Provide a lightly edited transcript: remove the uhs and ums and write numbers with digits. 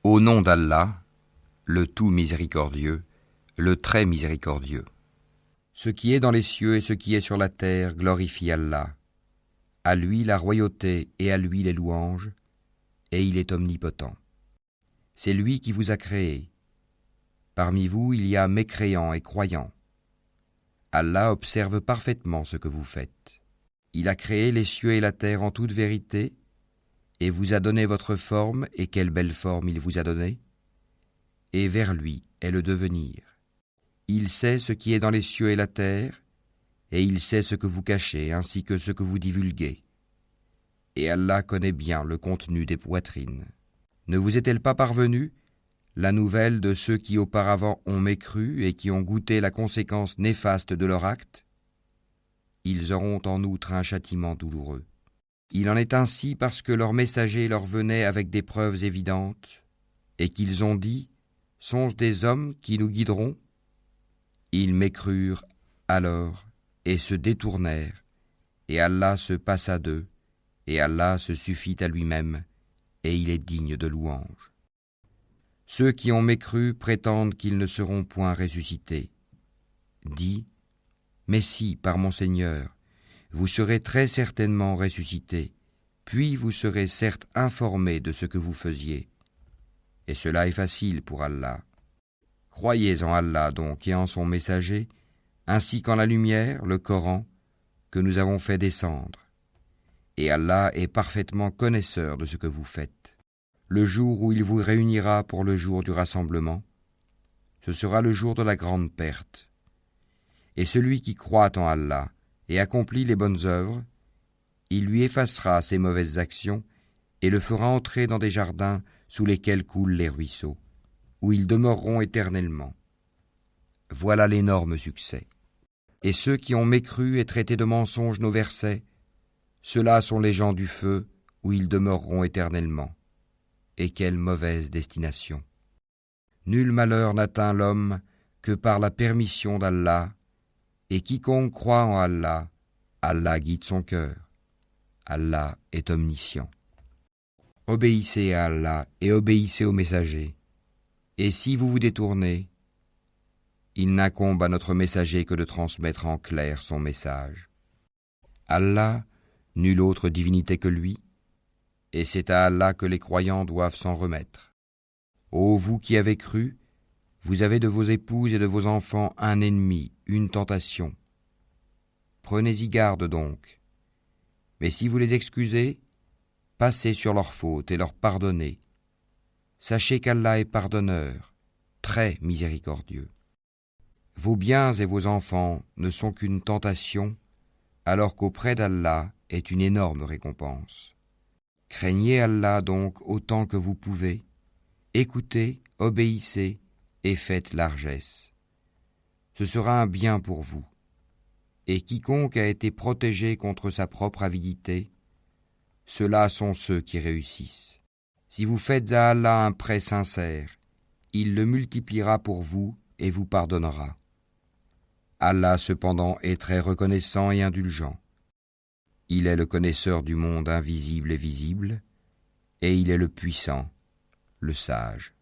Au nom d'Allah, le tout miséricordieux, le très miséricordieux. Ce qui est dans les cieux et ce qui est sur la terre glorifie Allah. À lui la royauté et à lui les louanges, et il est omnipotent. C'est lui qui vous a créé. Parmi vous, il y a mécréants et croyants. Allah observe parfaitement ce que vous faites. Il a créé les cieux et la terre en toute vérité, et vous a donné votre forme, et quelle belle forme il vous a donnée. Et vers lui est le devenir. Il sait ce qui est dans les cieux et la terre, et il sait ce que vous cachez, ainsi que ce que vous divulguez. Et Allah connaît bien le contenu des poitrines. Ne vous est-elle pas parvenue la nouvelle de ceux qui auparavant ont mécru et qui ont goûté la conséquence néfaste de leur acte? Ils auront en outre un châtiment douloureux. Il en est ainsi parce que leurs messagers leur venaient avec des preuves évidentes, et qu'ils ont dit « Sont-ce des hommes qui nous guideront ?» Ils mécrurent alors et se détournèrent, et Allah se passa d'eux, et Allah se suffit à lui-même, et il est digne de louange. Ceux qui ont mécru prétendent qu'ils ne seront point ressuscités. Dis, mais si, par mon Seigneur, vous serez très certainement ressuscités, puis vous serez certes informés de ce que vous faisiez. Et cela est facile pour Allah. Croyez en Allah donc et en son messager, ainsi qu'en la lumière, le Coran, que nous avons fait descendre. Et Allah est parfaitement connaisseur de ce que vous faites. Le jour où il vous réunira pour le jour du rassemblement, ce sera le jour de la grande perte. Et celui qui croit en Allah et accomplit les bonnes œuvres, il lui effacera ses mauvaises actions et le fera entrer dans des jardins sous lesquels coulent les ruisseaux, où ils demeureront éternellement. Voilà l'énorme succès. Et ceux qui ont mécru et traité de mensonges nos versets, ceux-là sont les gens du feu, où ils demeureront éternellement. Et quelle mauvaise destination. Nul malheur n'atteint l'homme que par la permission d'Allah, et quiconque croit en Allah, Allah guide son cœur. Allah est omniscient. Obéissez à Allah et obéissez aux messagers. Et si vous vous détournez, il n'incombe à notre messager que de transmettre en clair son message. Allah, nulle autre divinité que lui, et c'est à Allah que les croyants doivent s'en remettre. Ô vous qui avez cru, vous avez de vos épouses et de vos enfants un ennemi, une tentation. Prenez-y garde donc. Mais si vous les excusez, passez sur leurs fautes et leur pardonnez. Sachez qu'Allah est pardonneur, très miséricordieux. Vos biens et vos enfants ne sont qu'une tentation, alors qu'auprès d'Allah est une énorme récompense. Craignez Allah donc autant que vous pouvez, écoutez, obéissez et faites largesse. Ce sera un bien pour vous. Et quiconque a été protégé contre sa propre avidité, ceux-là sont ceux qui réussissent. Si vous faites à Allah un prêt sincère, il le multipliera pour vous et vous pardonnera. Allah cependant est très reconnaissant et indulgent. Il est le connaisseur du monde invisible et visible, et il est le puissant, le sage.